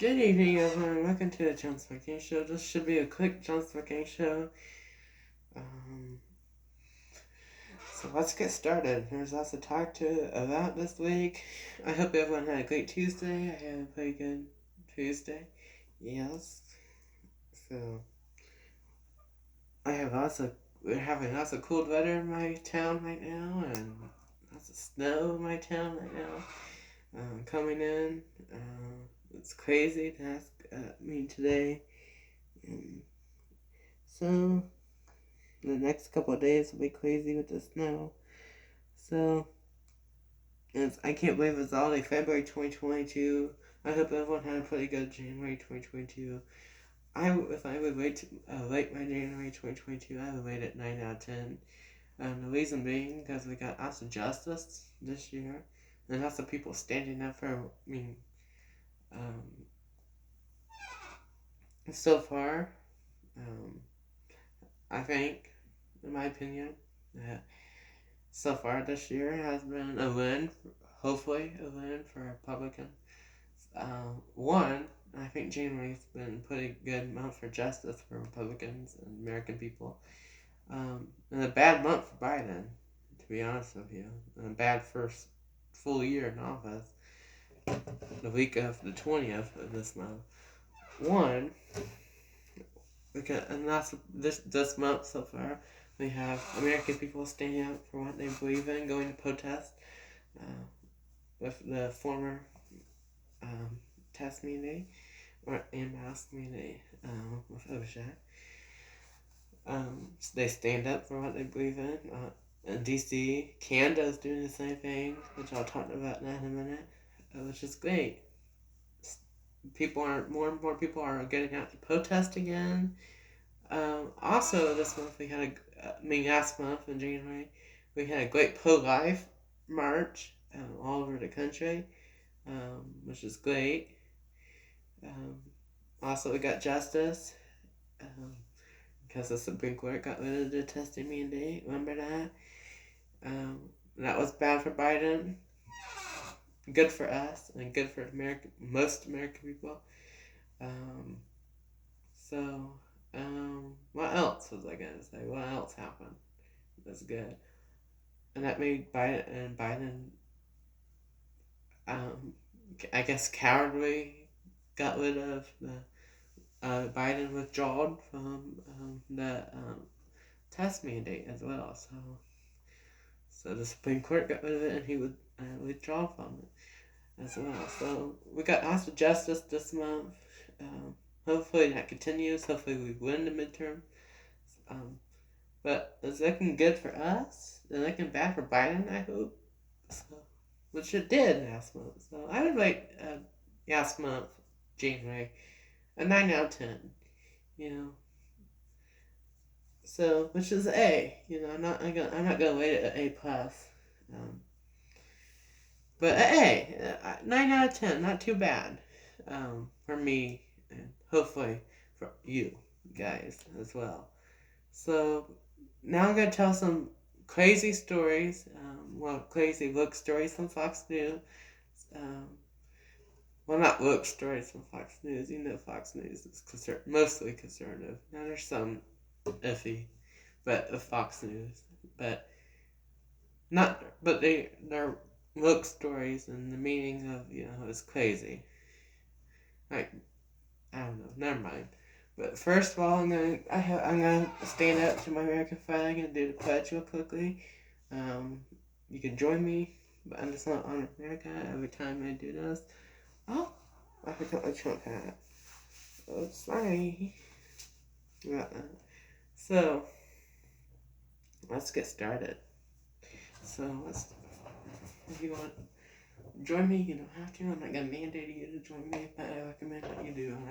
Good evening, everyone. Welcome to the Jonhson Mclang Show. This should be a quick Jonhson Mclang show. So let's get started. There's lots to talk about this week. I hope everyone had a great Tuesday. I had a pretty good Tuesday. Yes. So we're having lots of cold weather in my town right now, and lots of snow in my town right now. Coming in. It's crazy to ask me today. So the next couple of days will be crazy with the snow. So I can't believe it's already February 2022. I hope everyone had a pretty good January 2022. If I would rate my January 2022, I would rate it 9 out of 10. The reason being because we got lots of justice this year, and lots of people standing up for. So far, I think, in my opinion, so far this year has been a win, hopefully a win for Republicans. I think January's been a pretty good month for justice for Republicans and American people. And a bad month for Biden, to be honest with you. And a bad first full year in office. The week of the 20th of this month. And that's this month so far. We have American people standing up for what they believe in, going to protest with the former test meeting and mask meeting with OSHA. So they stand up for what they believe in. In DC, Canada's doing the same thing, which I'll talk about in a minute, which is great. More and more people are getting out to protest again. Also, this month last month in January, we had a great pro-life march all over the country, which is great. Also, we got justice, because the Supreme Court got rid of the testing mandate. Remember that? That was bad for Biden. Good for us, and good for most American people. What else was I gonna say? What else happened? That's good. And that made Biden, I guess, cowardly got rid of Biden withdrawed from the test mandate as well. So the Supreme Court got rid of it, and he would withdraw from it as well. So we got lots of justice this month. Hopefully that continues. Hopefully we win the midterm. But it's looking good for us. And looking bad for Biden, I hope. So, which it did last month. So I would rate last month, January, a 9 out of 10. So, which is A. I'm not gonna rate it an A plus. But an A, 9 out of 10, not too bad. For me, and hopefully for you guys as well. So now I'm going to tell some crazy stories, crazy look stories from Fox News. Not look stories from Fox News. Fox News is mostly conservative. Now there's some iffy, but Fox News, they're look stories, and the meaning of is crazy. Like, I don't know. Never mind. But first of all, I'm gonna stand up to my American flag and do the pledge real quickly. You can join me, but I'm just not on America every time I do this. Oh, I forgot my Trump hat. Oh, sorry. So let's get started. If you want to join me, you don't have to. I'm not gonna mandate you to join me, but I recommend that you do, and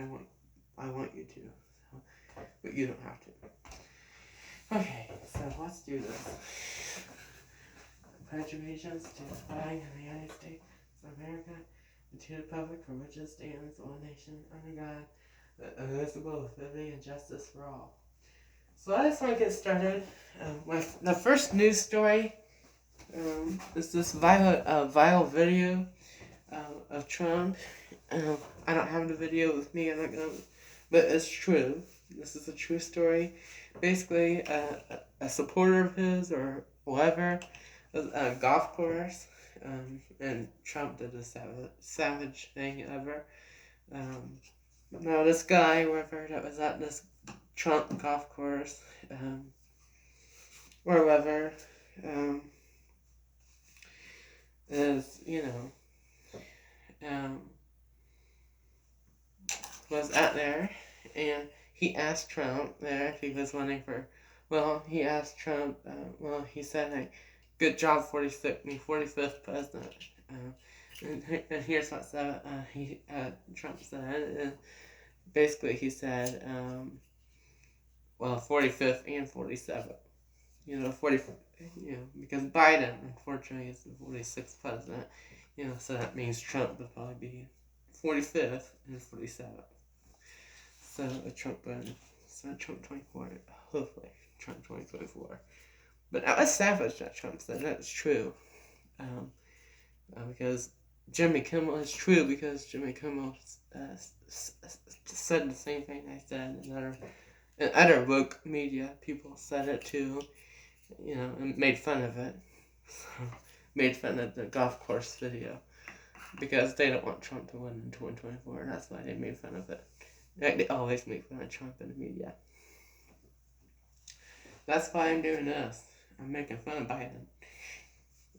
I want you to. But you don't have to. Okay, so let's do this. I pledge allegiance to the flag of the United States of America and to the republic for which it stands, one nation, under God, indivisible, with liberty and justice for all. So I just want to get started with the first news story. Is this viral video of Trump. I don't have the video with me, but it's true. This is a true story. Basically, a supporter of his or whatever was at a golf course, and Trump did the savage thing ever. Now this guy, whoever that was at this Trump golf course, or whatever, is, um, was out there, and he asked Trump there if he was running for. Well, he asked Trump. He said, like, "Good job, 45th president." And here's what Trump said. And basically, he said, 45th and 47th. 40. Because Biden, unfortunately, is the 46th president. So that means Trump would probably be 45th and 47th. So Trump 24, hopefully Trump 2024. But that was savage that Trump said. That's true. Because Jimmy Kimmel is true, because Jimmy Kimmel said the same thing I said, and other woke media people said it too, and made fun of it. So, made fun of the golf course video because they don't want Trump to win in 2024. That's why they made fun of it. Like, they always make fun of Trump in the media. That's why I'm doing this. I'm making fun of Biden.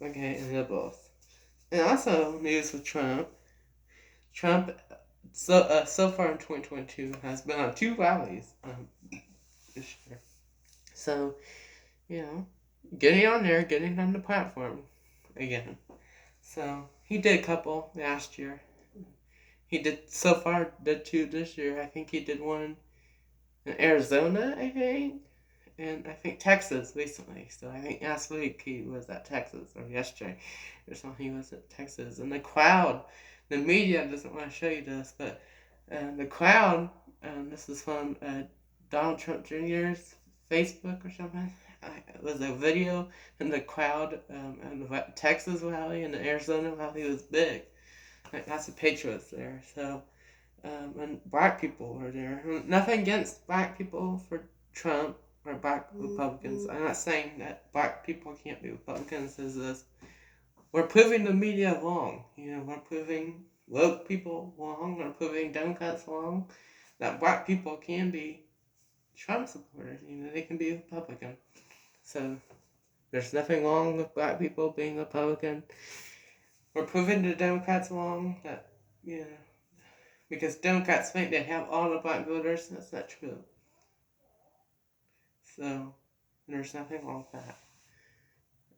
Okay, and they're both. And also, news with Trump. Trump, so far in 2022, has been on 2 rallies this year. So, getting on there, getting on the platform again. So, he did a couple last year. He did 2 this year. I think he did one in Arizona, I think. And I think Texas recently. So I think last week he was at Texas, or yesterday or something, he was at Texas. And the crowd, the media doesn't want to show you this, but the crowd, this is from Donald Trump Jr.'s Facebook or something. It was a video, and the crowd in the Texas rally and the Arizona rally was big. Like, that's the Patriots there. So, and black people were there. Nothing against black people for Trump or black Republicans. I'm not saying that black people can't be Republicans. We're proving the media wrong. We're proving woke people wrong. We're proving Democrats wrong. That black people can be Trump supporters. They can be Republican. So there's nothing wrong with black people being Republican. We're proving the Democrats wrong that, because Democrats think they have all the black voters. That's not true. So there's nothing wrong with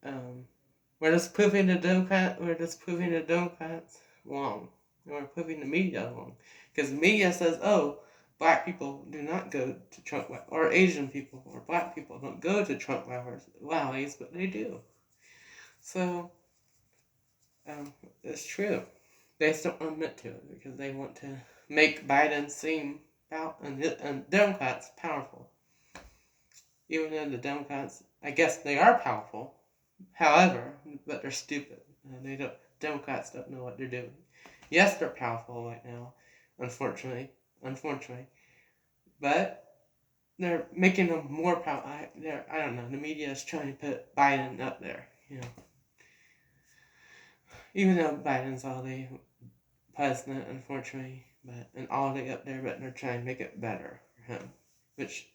that. We're just proving the Democrats wrong. And we're proving the media wrong. Because the media says, oh, black people do not go to Trump, or Asian people or black people don't go to Trump rallies, but they do. So it's true. They just don't admit to it because they want to make Biden seem and Democrats powerful. Even though the Democrats, I guess they are powerful, however, but they're stupid. Democrats don't know what they're doing. Yes, they're powerful right now, unfortunately, but they're making them more powerful. I don't know. The media is trying to put Biden up there, even though Biden's already president, unfortunately, and already up there, but they're trying to make it better for him, which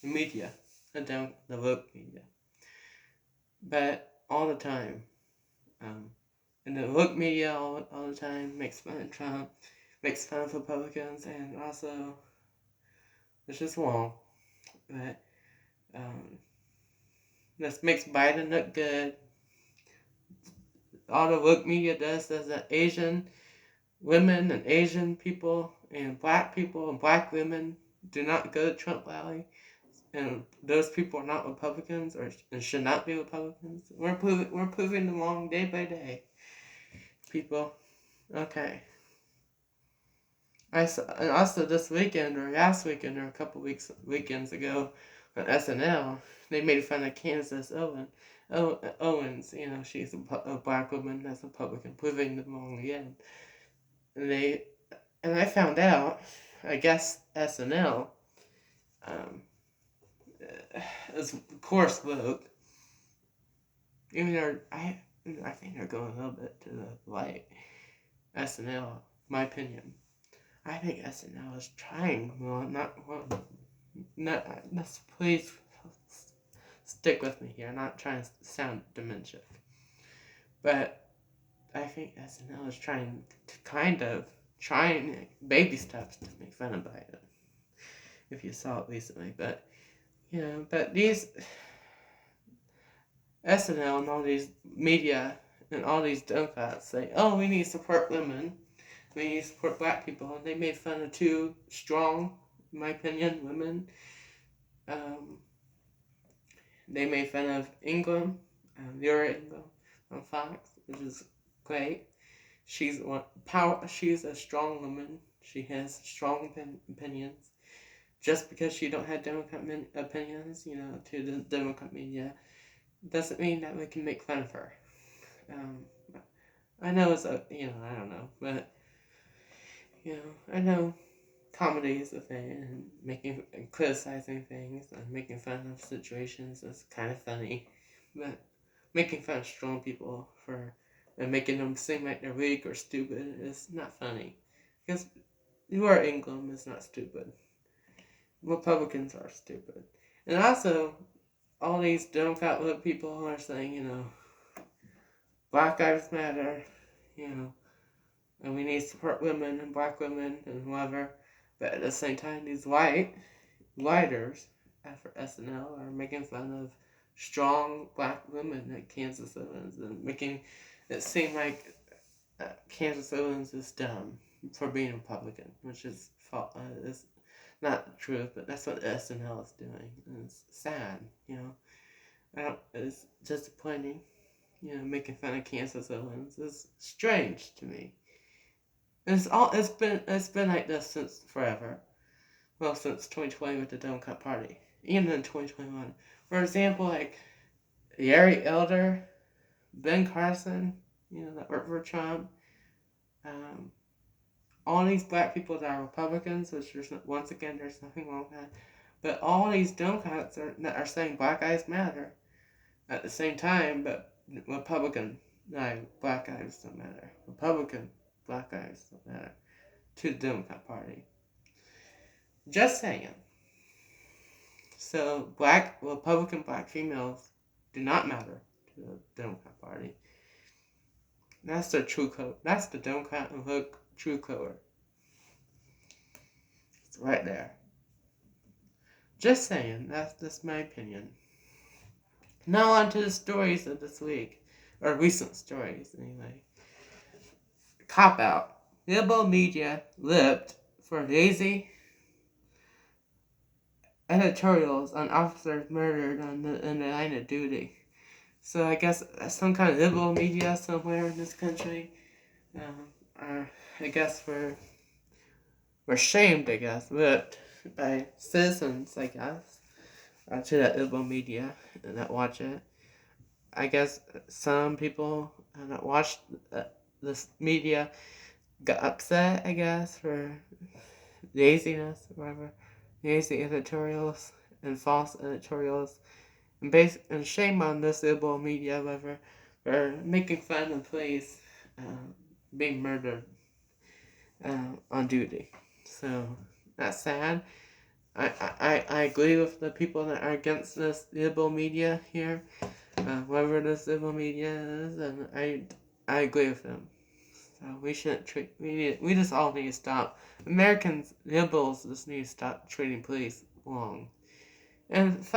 the media, the woke media, but all the time, and the woke media all the time makes fun of Trump, makes fun of Republicans, and also it's just wrong, but this makes Biden look good. All the woke media does is that Asian women and Asian people and black women do not go to Trump rally, and those people are not Republicans and should not be Republicans. We're proving them wrong day by day, people. Okay. And also this weekend or last weekend or a couple weekends ago on SNL, they made fun of Kansas Owens. She's a black woman that's Republican, proving them wrong again. and I found out, I guess SNL, um, is of course woke. Even though I think they're going a little bit to the light. SNL, my opinion. I think SNL is trying. Please stick with me here. I'm not trying to sound dementia, but I think SNL is trying baby steps to make fun of Biden. If you saw it recently, but these SNL and all these media and all these Democrats say, "Oh, we need to support women, we need to support black people," and they made fun of two strong, in my opinion, women. They made fun of Ingram, Laura Ingram on Fox, which is great. She's a strong woman. She has strong opinions. Just because she don't have Democrat opinions, to the Democrat media, doesn't mean that we can make fun of her. I know I don't know, but I know comedy is a thing, and criticizing things and making fun of situations is kind of funny, but making fun of strong people and making them seem like they're weak or stupid is not funny, because Laura Ingram is not stupid. Republicans are stupid, and also all these Democrat people are saying, Black Lives Matter, and we need to support women and black women and whoever. But at the same time, these writers for SNL are making fun of strong black women like Kansas Owens and making it seem like Kansas Owens is dumb for being a Republican, which is not the truth, but that's what SNL is doing, and it's sad, it's disappointing. Making fun of Kansas Owens is strange to me. It's been like this since forever. Well, since 2020 with the Democrat Party, even in 2021. For example, like Gary Elder, Ben Carson, that worked for Trump. All these black people that are Republicans, which there's nothing wrong with that. But all these Democrats that are saying Black Lives Matter at the same time, but Republican, Black Lives don't matter. Republican, Black Lives don't matter to the Democrat Party. Just saying. So Republican black females do not matter to the Democrat Party. That's their true code. That's the Democrat and Hook true color. It's right there. Just saying. That's my opinion. Now on to the stories of this week. Or recent stories, anyway. Cop out. Liberal media lipped for lazy editorials on officers murdered in the line of duty. So I guess some kind of liberal media somewhere in this country, I guess we're shamed, I guess, whipped by citizens, I guess, to that liberal media that watch it. I guess some people that watch this media got upset, I guess, for laziness or whatever, lazy editorials and false editorials, and shame on this liberal media, whatever, for making fun of police being murdered on duty. So that's sad. I agree with the people that are against this liberal media here, whatever this liberal media is, and I agree with them. So we shouldn't we just all need to stop. Americans, liberals, just need to stop treating police wrong. And it's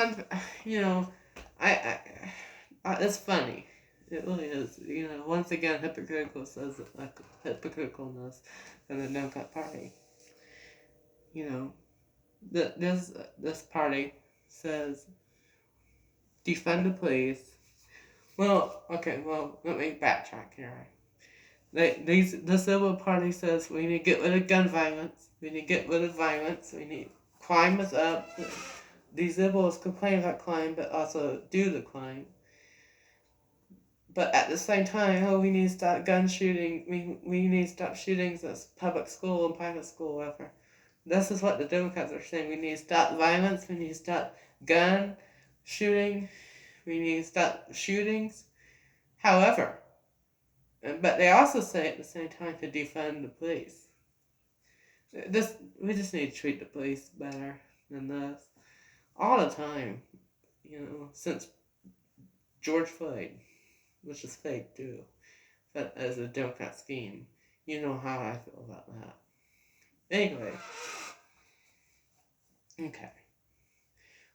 funny. It really is. Once again, hypocriticalness in the Democrat Party. This party says defund the police. Well, let me backtrack here. This liberal party says we need to get rid of gun violence. We need to get rid of violence. Crime is up. These liberals complain about crime, but also do the crime. But at the same time, we need to stop gun shooting. We need to stop shootings at public school and private school, whatever. This is what the Democrats are saying. We need to stop violence. We need to stop gun shooting. We need to stop shootings. However, but they also say at the same time to defund the police. We just need to treat the police better than this all the time. Since George Floyd, which is fake too, but as a Democrat scheme, you know how I feel about that. Anyway, okay,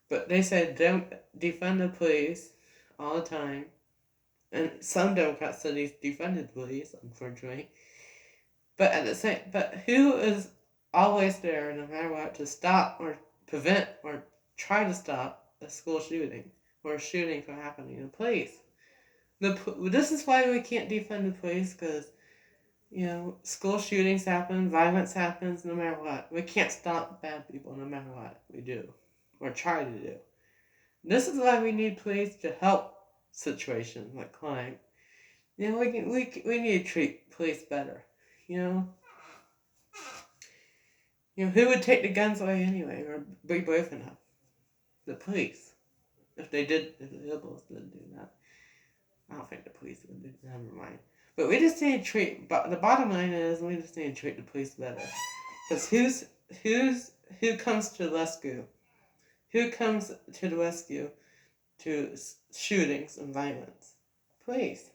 but they said don't defund the police all the time, and some Democrats said he's defunded the police, unfortunately. But who is always there, no matter what, to stop or prevent or try to stop a school shooting or a shooting from happening? The police. This is why we can't defund the police, because school shootings happen, violence happens, no matter what. We can't stop bad people, no matter what we do or try to do. This is why we need police to help situations like crime. We need to treat police better. Who would take the guns away anyway, or be brave enough? The police. If the liberals didn't do that. I don't think the police would do that, never mind. But we just need to treat, but the bottom line is, we just need to treat the police better. Because who comes to the rescue? Who comes to the rescue to shootings and violence? Police.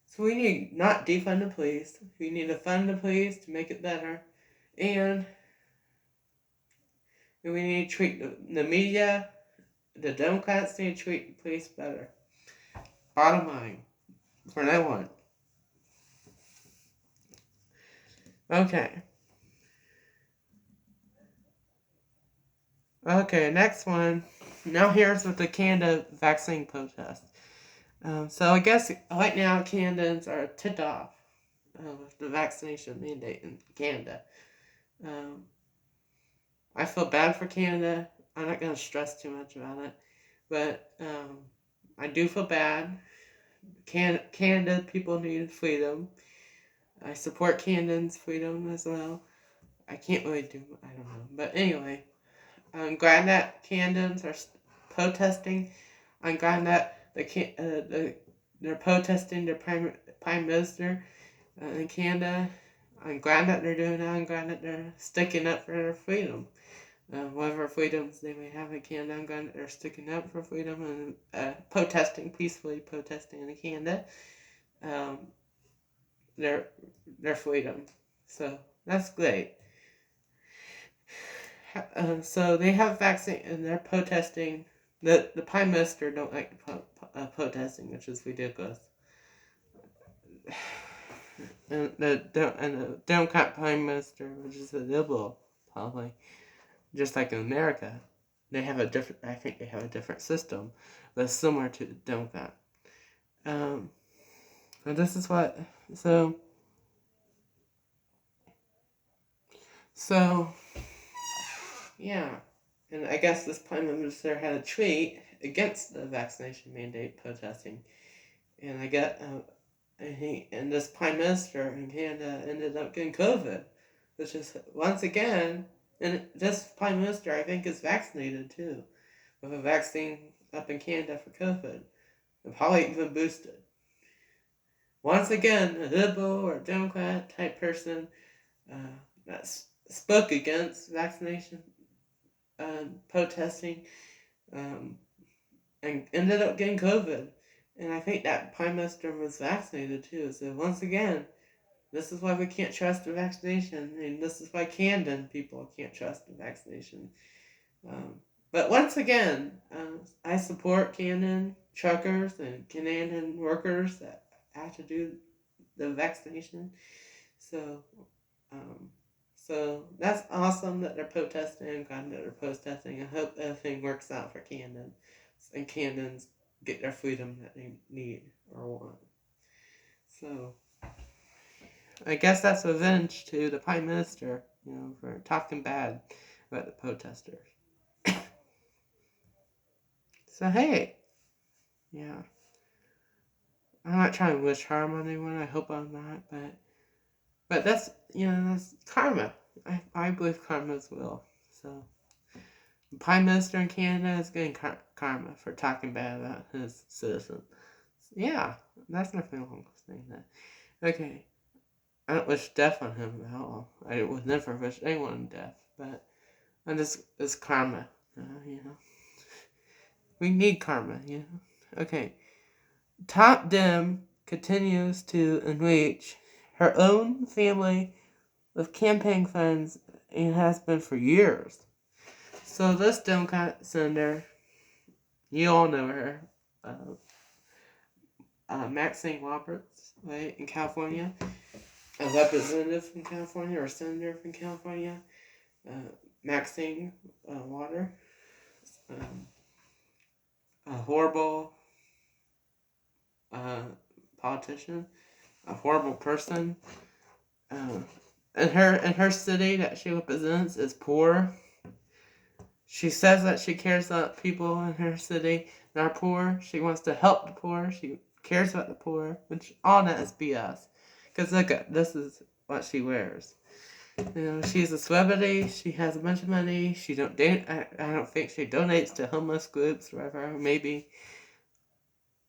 So we need not defund the police. We need to fund the police to make it better. And we need to treat the media, the Democrats need to treat the police better. Bottom line. For now on. Okay. Okay, next one. Now here's with the Canada vaccine protest. So I guess right now Canadians are ticked off with the vaccination mandate in Canada. I feel bad for Canada. I'm not going to stress too much about it. But I do feel bad. Canada people need freedom. I support Canadians' freedom as well. I can't really I don't know. But anyway, I'm glad that Canadians are protesting. I'm glad that they're protesting their prime minister in Canada. I'm glad that they're doing that. I'm glad that they're sticking up for their freedom. Whatever freedoms they may have in Canada, I'm glad that they're sticking up for freedom and peacefully protesting in Canada. Their freedom. So that's great. So they have vaccine and they're protesting. The prime minister don't like protesting, which is ridiculous. And the Democrat prime minister, which is a liberal, probably, just like in America, they have a different. I think they have a different system that's similar to the Democrat. And this is what so yeah, and I guess this prime minister had a tweet against the vaccination mandate protesting, and I got and this prime minister in Canada ended up getting COVID, which is once again, and this prime minister I think is vaccinated too, with a vaccine up in Canada for COVID, and probably even boosted. Once again, a liberal or Democrat type person that spoke against vaccination protesting and ended up getting COVID. And I think that prime minister was vaccinated too. So once again, this is why we can't trust the vaccination, and this is why Canadian people can't trust the vaccination. But once again, I support Canadian truckers and Canadian workers that have to do the vaccination. So that's awesome that they're protesting. I'm glad that they're protesting. I hope everything works out for Canadians and Canadians get their freedom that they need or want. So I guess that's revenge to the prime minister, for talking bad about the protesters. So hey, yeah. I'm not trying to wish harm on anyone. I hope I'm not, but that's that's karma. I believe karma as well. So the Prime Minister in Canada is getting karma for talking bad about his citizens. Yeah, that's nothing wrong with saying that. Okay, I don't wish death on him at all. I would never wish anyone death, but it's karma. We need karma. Okay. Top Dem continues to enrich her own family with campaign funds and has been for years. So this Democrat senator, you all know her, Maxine Roberts, right, in California, a representative from California or a senator from California, Maxine Water, a horrible politician, a horrible person. And her city that she represents is poor. She says that she cares about people in her city that are poor. She wants to help the poor. She cares about the poor, which all that is BS. Because look at this is what she wears. She's a celebrity. She has a bunch of money. She don't date. I don't think she donates to homeless groups, whatever. Maybe.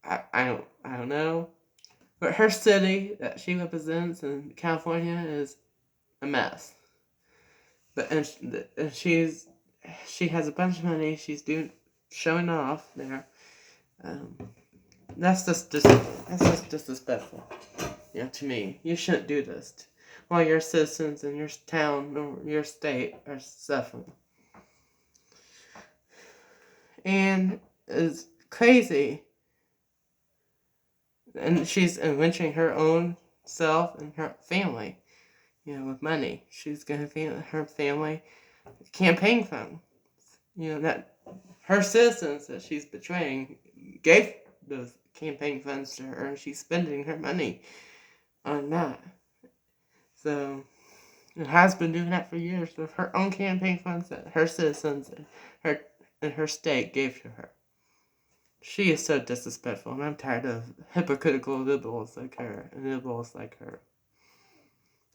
I don't know. But her city that she represents in California is a mess. But and she has a bunch of money. She's showing off there. That's just disrespectful. To me, you shouldn't do this while your citizens in your town or your state are suffering. And it's crazy. And she's enriching her own self and her family, with money. She's gonna her family campaign funds. That her citizens that she's betraying gave those campaign funds to her, and she's spending her money on that. So, it has been doing that for years with her own campaign funds that her citizens and her state gave to her. She is so disrespectful, and I'm tired of hypocritical liberals like her and liberals like her.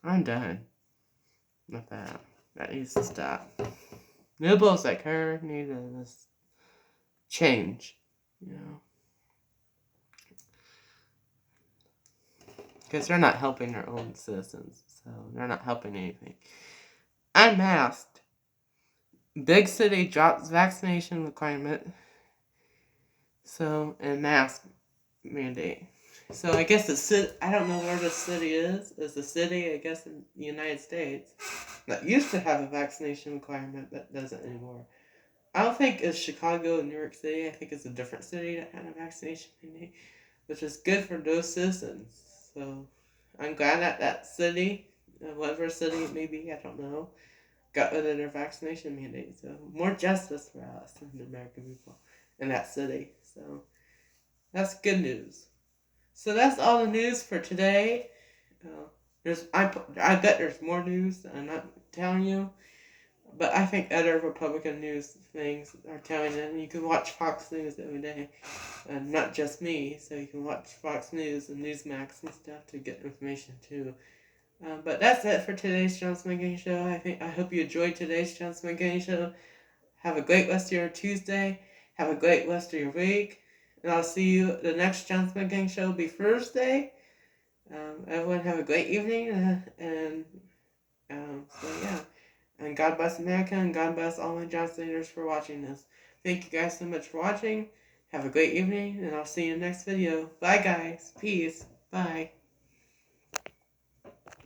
I'm done with that. That needs to stop. Liberals like her need to just change, because they're not helping their own citizens, so they're not helping anything. Unmasked. Big city drops vaccination requirement. So, and mask mandate. So I guess the city, I don't know where the city is. Is the city, I guess, in the United States that used to have a vaccination requirement but doesn't anymore. I don't think it's Chicago and New York City. I think it's a different city that had a vaccination mandate, which is good for those citizens. So I'm glad that city, whatever city it may be, I don't know, got rid of their vaccination mandate. So more justice for us and the American people in that city. So that's good news. So that's all the news for today. I bet there's more news that I'm not telling you, but I think other Republican news things are telling you. And you can watch Fox News every day, and not just me. So you can watch Fox News and Newsmax and stuff to get information too. But that's it for today's Jonhson Mclang Show. I hope you enjoyed today's Jonhson Mclang Show. Have a great rest of your Tuesday. Have a great rest of your week. And I'll see you the next Jonhson Mclang Show will be Thursday. Everyone have a great evening. So yeah. And God bless America, and God bless all my Johnsoners for watching this. Thank you guys so much for watching. Have a great evening, and I'll see you in the next video. Bye guys. Peace. Bye.